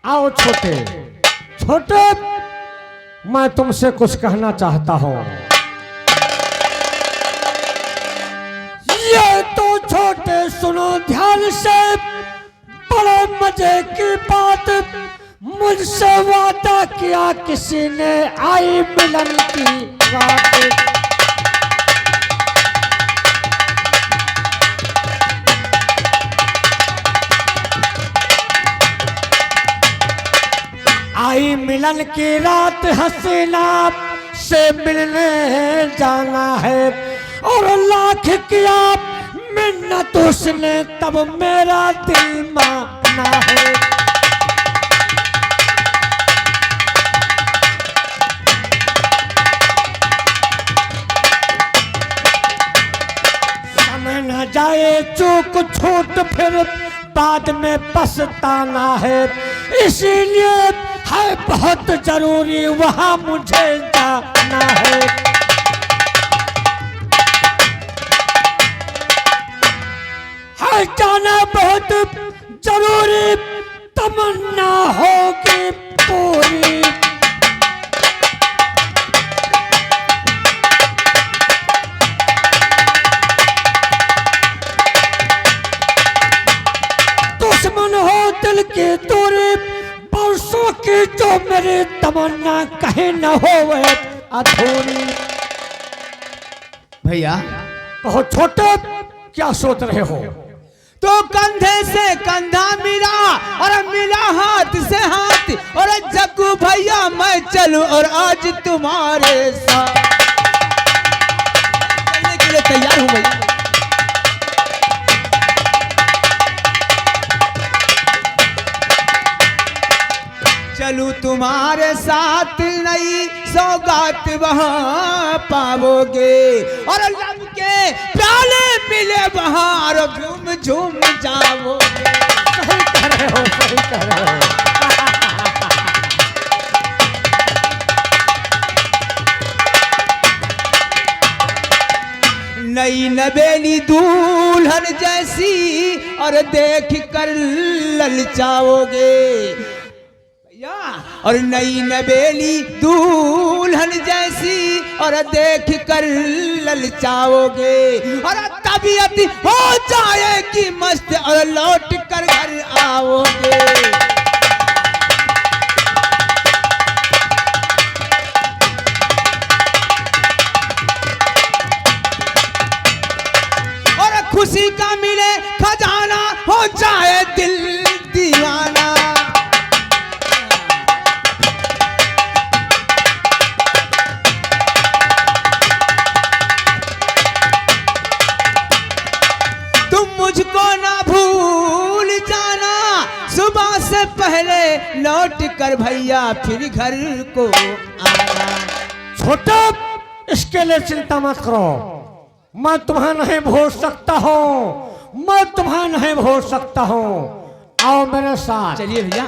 आओ छोटे छोटे, मैं तुमसे कुछ कहना चाहता हूँ। ये तो छोटे सुनो ध्यान से, बड़े मजे की बात। मुझसे वादा किया किसी ने, आई मिलन की रात। आई मिलन की रात, हसीना से मिलने जाना है। और लाख किया मिन्नत उसने, तब मेरा दिल माना है। समय न जाए चूक छूट, फिर बाद में पछताना है। इसीलिए है बहुत जरूरी वहां मुझे जाना है। जाना बहुत जरूरी, तमन्ना होगी पूरी। दुश्मन हो दिल की दूरी, बरसों की जो मेरी तमन्ना कहीं न हो वह अधूरी। भैया कहो छोटे, क्या सोच रहे हो? तो कंधे से कंधा मिला और मिला हाथ से हाथ, और जग्गू भैया मैं चलूं और आज तुम्हारे साथ चलने के लिए तैयार हूं भैया। चलूं तुम्हारे साथ, नई सौगात वहां पाओगे, और लब के प्याले मिले वहां, और झूम झूम जाओगे। सही कह रहे हो, सही कह रहे हो। नई नवेली दुल्हन जैसी, और देख कर ललचाओगे। और नई नवेली दुल्हन जैसी, और देख कर ललचाओगे, और तबीयत हो जाएगी मस्त, और लौट कर घर आओगे। और खुशी का मिले खजाना, हो जाए दिल दीवाना। मुझको ना भूल जाना, सुबह से पहले लौट कर भैया फिर घर को आना। छोटा, इसके लिए चिंता मत करो, मैं तुम्हें नहीं भूल सकता हूँ, मैं तुम्हें नहीं भूल सकता हूँ। आओ मेरे साथ। चलिए भैया।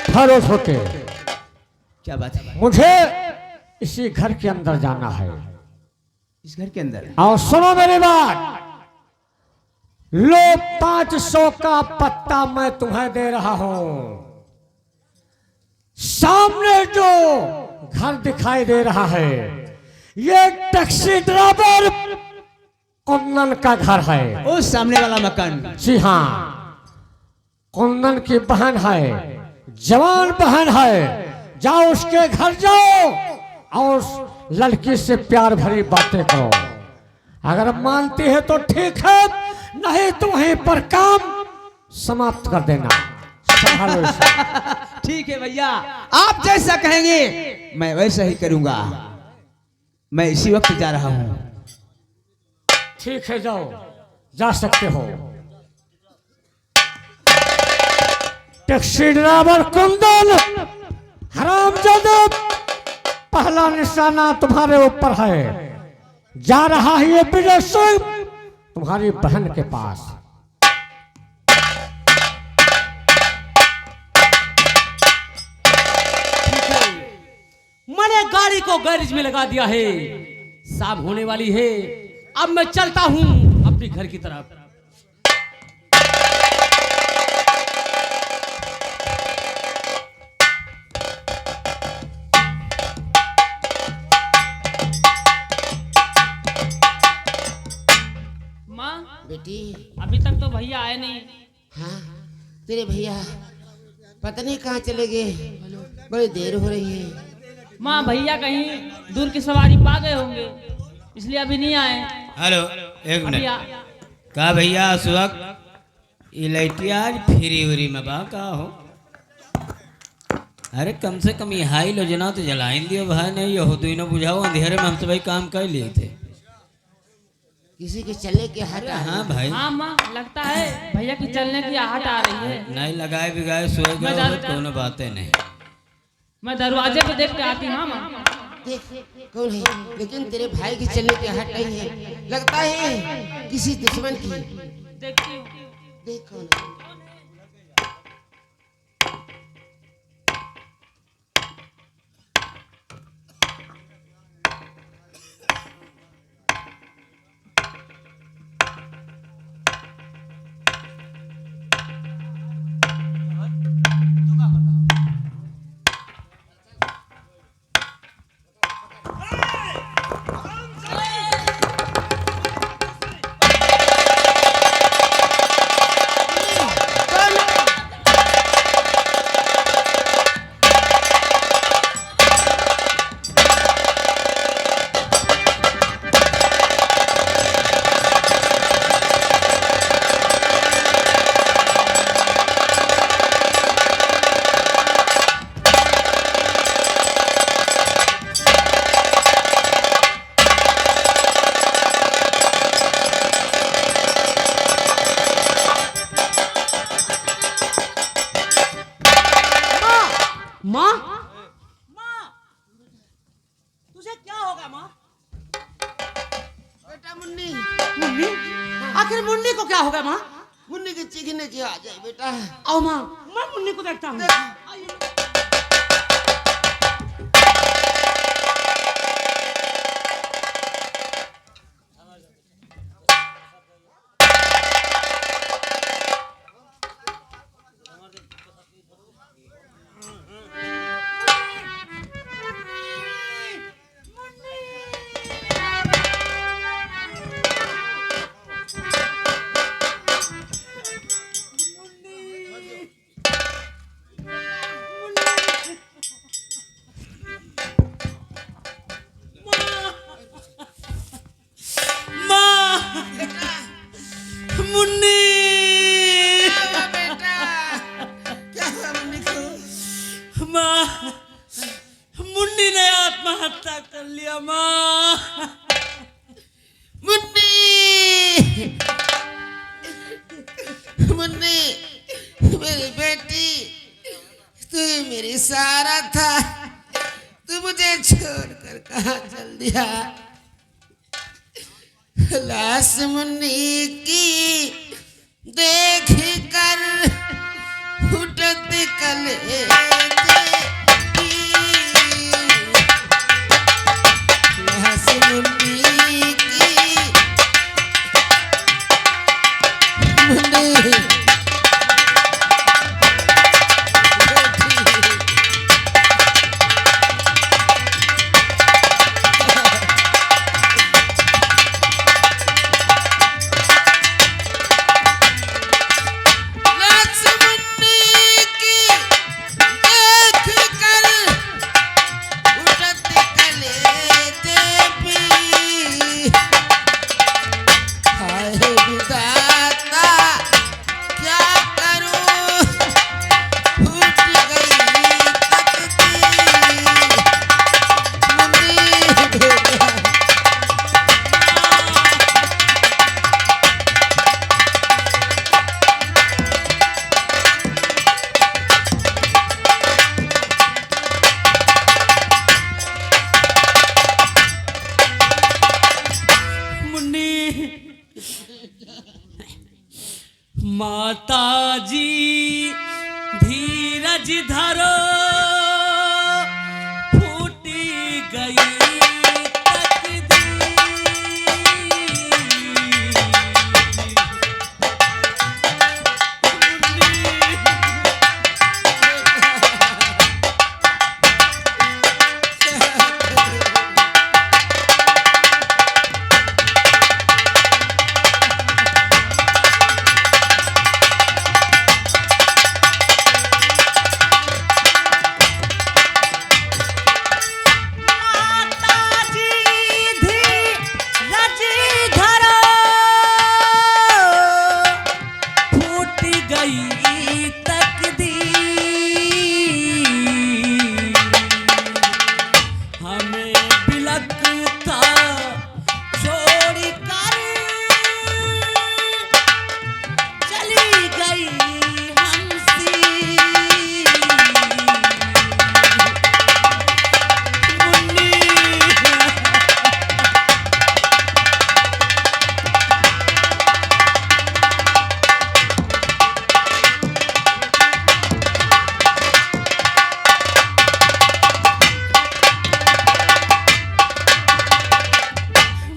ठहरो छोटे, क्या बात है? मुझे इसी घर के अंदर जाना है। इस घर के अंदर? और सुनो मेरी बात, लो 500 का पत्ता मैं तुम्हें दे रहा हूं। सामने जो घर दिखाई दे रहा है, ये टैक्सी ड्राइवर कुंदन का घर है। ओ सामने वाला मकान? जी हाँ, कुंदन की बहन है, जवान बहन है। जाओ उसके घर जाओ और उस लड़की से प्यार भरी बातें करो। अगर मानती है तो ठीक है, नहीं तो वहीं पर काम समाप्त कर देना। संभालो इसे। ठीक है भैया, आप जैसा कहेंगे मैं वैसा ही करूंगा। मैं इसी वक्त जा रहा हूं। ठीक है, जाओ, जा सकते हो। टैक्सी ड्राइवर कुंदन, हरामजादा, पहला निशाना तुम्हारे ऊपर है। जा रहा है ये विदेश तुम्हारी बहन के पास। मैंने गाड़ी को गैरेज में लगा दिया है। शाम होने वाली है, अब मैं चलता हूँ अपने घर की तरफ। माँ बेटी। अभी तक तो भैया आए नहीं। हाँ, तेरे भैया पता नहीं कहाँ चले गए, बड़ी देर हो रही है। माँ भैया कहीं दूर की सवारी पा गए होंगे, इसलिए अभी नहीं आए। हेलो, एक अभी मिनट। का भैया उस वक्त इलाइटिया आज फ्री उरी में बा का हो? अरे कम से कम यहाँ ही लो जना तो जलाइन दियो भाई, नहीं ये हो तो बुझाओ, अंधेरे में हम तो भाई काम कर लिए थे। किसी के चलने के हट। हाँ भाई, हाँ माँ लगता है भैया की चलने की आहट आ रही है। नहीं लगाए बिगाए सोए मैं गए दोनों बातें नहीं। मैं दरवाजे पे देख के आती हूँ। हाँ माँ देख कौन है, लेकिन तेरे भाई के चलने के हट नहीं है, लगता है किसी दुश्मन की। देखती हूँ। देख कौन है। माँ, तुझे क्या होगा माँ? बेटा मुन्नी, मुन्नी, आखिर मुन्नी को क्या होगा माँ? मुन्नी के चीखने की आ जाए बेटा। आओ माँ, मैं मुन्नी को देखता हूँ। मुन्नी ने आत्महत्या कर लिया माँ। मुन्नी, मुन्नी मेरी बेटी, तू मेरी सहारा था, तू मुझे छोड़कर कहाँ चल दिया। लाश मुन्नी की देख कर उठत कलेजे की, लाश मुन्नी की मुन्नी माताजी धीरज धरो, फूटी तख्ता छोड़ कर चली गई हमसी मुन्नी।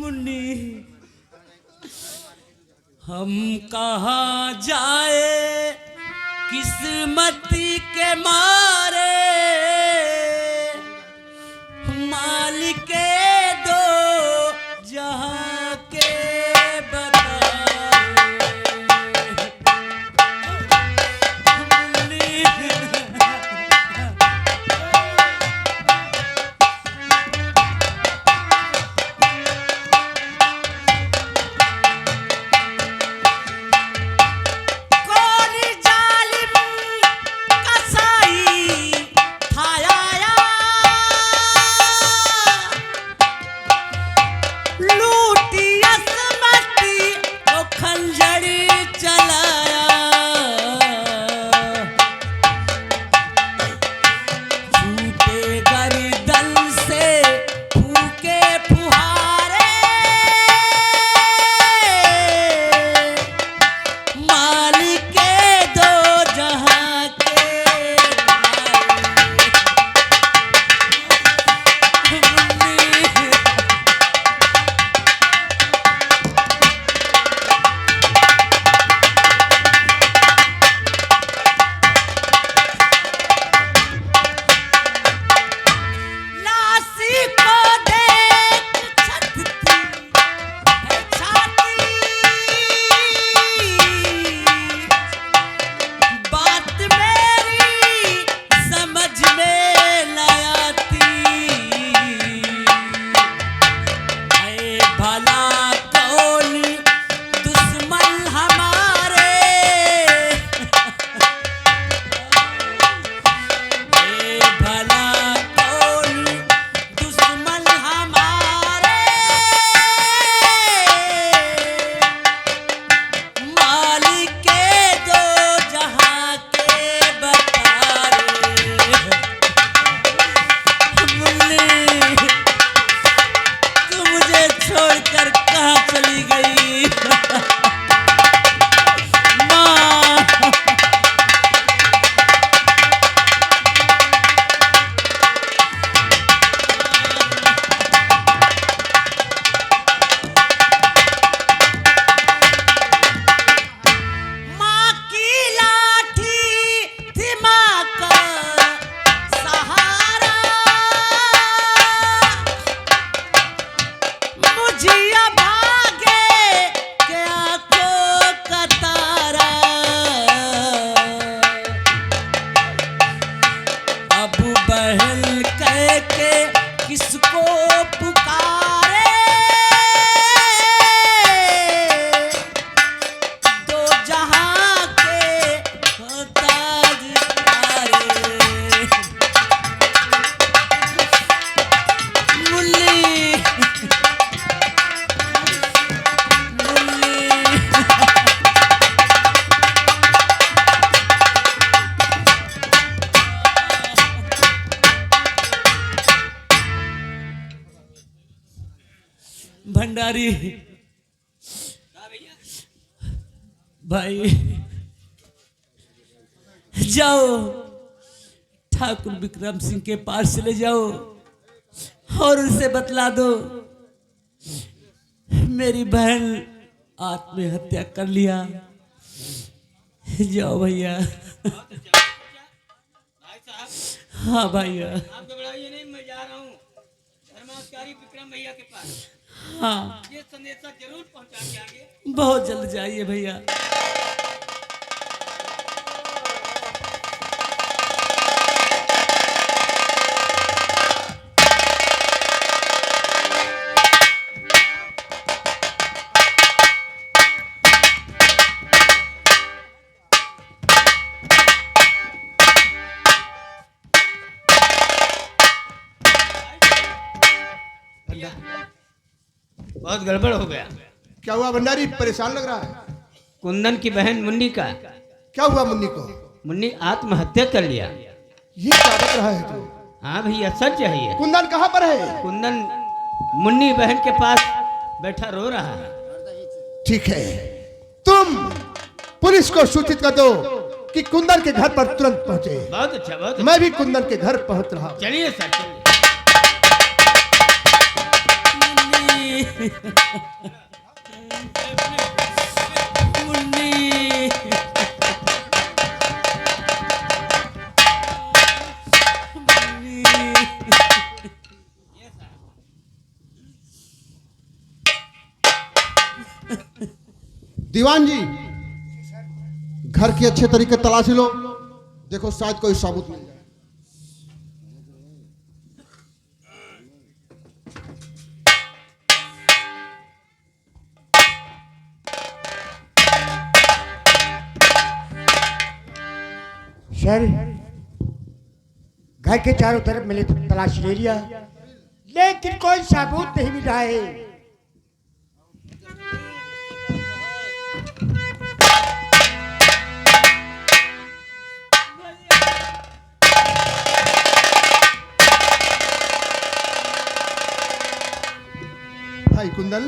मुन्नी हम कहाँ जाए किस्मती के मारे मालिक दो जहाँ के कौन जालिम कसाई था आया लूटी असमती तो खंजर चलाया छूटे गर्दन से फूके फुहारे मालिक दो जहाँ के मुन्नी। लासी को देख छटती है छाती बात मेरी समझ में न आती है भला कौन दुश्मन हमारे ए भला कौन दुश्मन हमारे मालिक दो जहाँ के बतारे मुन्नी तू मुझे छोड़कर कहाँ चली गई माँ। माँ की लाठी थी माँ का सहारा मुझिया भागे के आंखों का तारा अब बहल कह के किसको पुकारे दो जहाँ के ताजदारे मुन्नी मुन्नी। भंडारी भाई जाओ ठाकुर विक्रम सिंह के पास चले जाओ और उनसे बतला दो मेरी बहन आत्महत्या कर लिया। जाओ भैया। हाँ भैया। आप घबराइए नहीं, मैं जा रहा हूँ धर्माधिकारी विक्रम भैया के पास। हाँ ये संदेशा जरूर पहुँचा के आगे। बहुत जल्द जाइए भैया। बहुत गड़बड़ हो गया। क्या हुआ भंडारी, परेशान लग रहा है? कुंदन की बहन मुन्नी का, क्या हुआ मुन्नी को? मुन्नी आत्महत्या कर लिया। ये क्या बता रहा है तू? हाँ भैया सच है ये। कुंदन कहाँ पर है? कुंदन मुन्नी बहन के पास बैठा रो रहा है। ठीक है, तुम पुलिस को सूचित कर दो कि कुंदन के घर पर तुरंत पहुंचे। बहुत अच्छा, बहुत अच्छा। मैं भी कुंदन के घर पहुंच रहा हूं। चलिए सर, चलिए। मुन्नी दीवान जी, घर की अच्छे तरीके तलाशी लो, देखो शायद कोई सबूत मिल जाए। सर, घर के चारों तरफ मैंने तलाश ले लिया, लेकिन कोई सबूत नहीं मिला है। भाई कुंदन,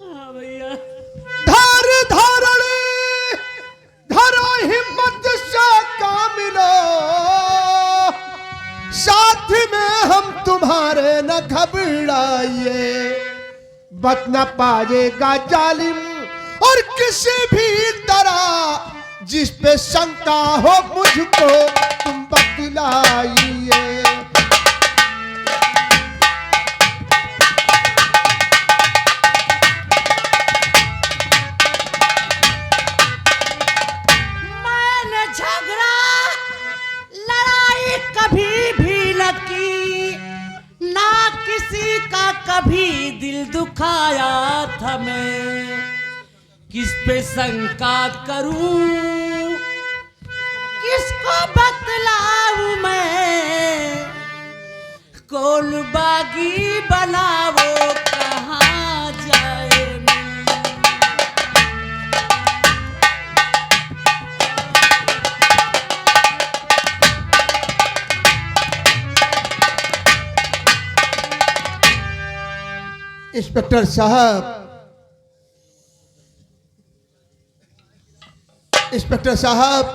हाँ भैया, धार धारणे धरो हिम्मत से काम लो, साथ में हम तुम्हारे न घबराइए, बच न पाएगा जालिम और किसी भी तरह, जिस पे शंका हो मुझको तुम बतलाइए। झगड़ा लड़ाई कभी भी न की, ना किसी का कभी दिल दुखाया था मैं, किस पे शंका करूं, किसको बतलाऊं मैं, कौन बागी बनाओ कहाँ जाए। इंस्पेक्टर साहब, इंस्पेक्टर साहब,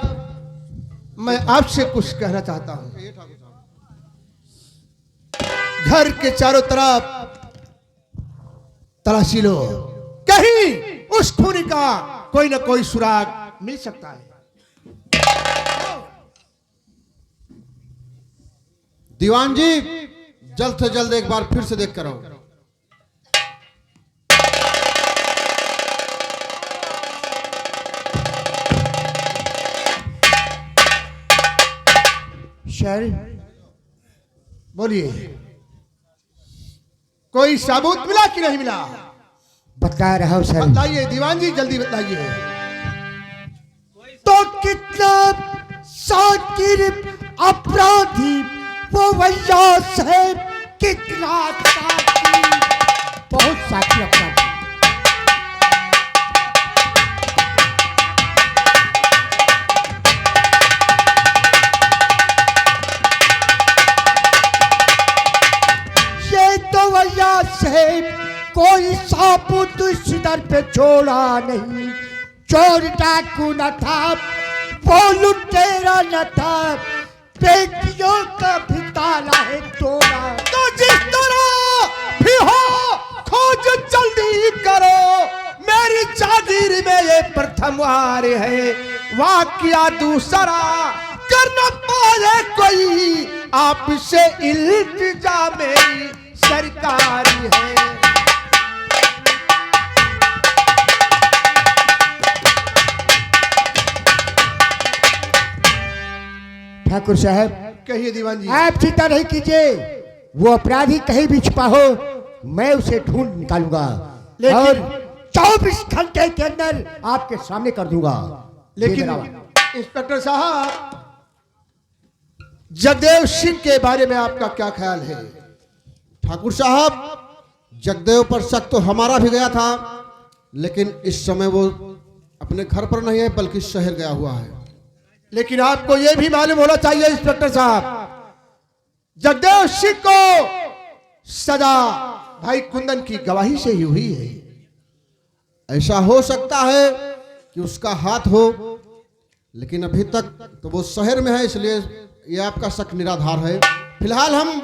मैं आपसे कुछ कहना चाहता हूं। घर के चारों तरफ तलाशी लो, कहीं उस खूनी का कोई ना कोई सुराग मिल सकता है। दीवान जी, जल्द से जल्द एक बार फिर से देख कर आओ। सर, बोलिए, कोई सबूत मिला कि नहीं मिला? बता रहा हूं सर। बताइए दीवान जी, जल्दी बताइए। तो कितना साकिर अपराधी वो भैया साहब, कितना साकिर, बहुत साकिर अपराधी। साहब कोई साबुत इस दर पे छोड़ा नहीं, चोर डाकू न था, वो लुटेरा न था, बेटियों का भी ताला है तोड़ा। तो जिस तरह भी हो खोज जल्दी करो, मेरी जागीर में ये प्रथम वार है, वाकया दूसरा कर न पाए कोई, आपसे इल्तिजा मेरी सरकारी है। ठाकुर साहब, कहिए दीवान जी। आप चिंता नहीं कीजिए, वो अपराधी कहीं भी छुपा हो, मैं उसे ढूंढ निकालूंगा और 24 घंटे के अंदर आपके सामने कर दूंगा। लेकिन इंस्पेक्टर साहब, जगदेव सिंह के बारे में आपका क्या ख्याल है? ठाकुर साहब, जगदेव पर शक तो हमारा भी गया था, लेकिन इस समय वो अपने घर पर नहीं है बल्कि शहर गया हुआ है। लेकिन आपको यह भी मालूम होना चाहिए इंस्पेक्टर साहब, जगदेव सिंह को सजा भाई कुंदन की गवाही से ही हुई है। ऐसा हो सकता है कि उसका हाथ हो, लेकिन अभी तक तो वो शहर में है, इसलिए ये आपका शक निराधार है। फिलहाल हम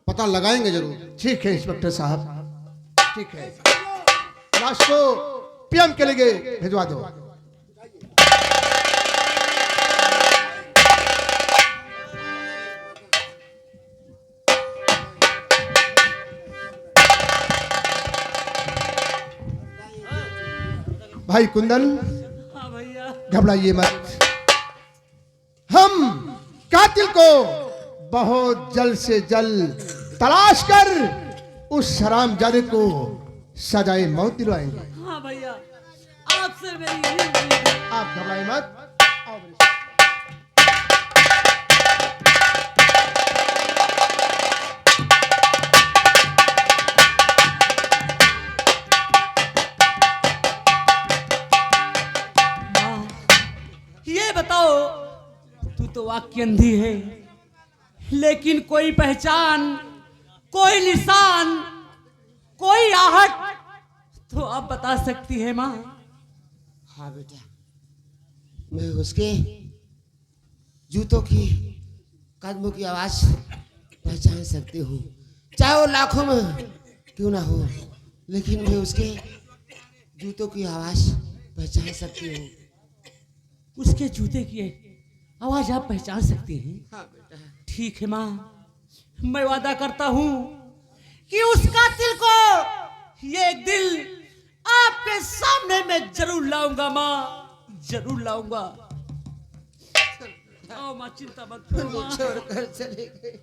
पता लगाएंगे जरूर। ठीक है इंस्पेक्टर साहब, ठीक है। लाश को पीएम के लिए भिजवा दो। भाई कुंदन, हाँ भैया। घबराइए मत, हम कातिल को बहुत जल्द से जल्द तलाश कर उस हरामजादे को सजाए मौत दिलवाएंगे। हाँ भैया, आपसे मेरी यही उम्मीद है। आप घबराइए मत, आओ मेरे साथ। ये बताओ, तू तो वाकई अंधी है, लेकिन कोई पहचान, कोई निशान, कोई आहट तो आप बता सकती है माँ? हाँ बेटा, मैं उसके जूतों की, कदमों की आवाज पहचान सकती हूँ, चाहे वो लाखों में क्यों ना हो, लेकिन मैं उसके जूतों की आवाज पहचान सकती हूँ। उसके जूते की आवाज आप पहचान सकती हैं? हाँ बेटा। ठीक है माँ, मैं वादा करता हूँ कि उस कातिल को ये एक दिल आपके सामने मैं जरूर लाऊंगा माँ, जरूर लाऊंगा। आओ माँ, चिंता मत करो माँ। छोड़कर चले गए।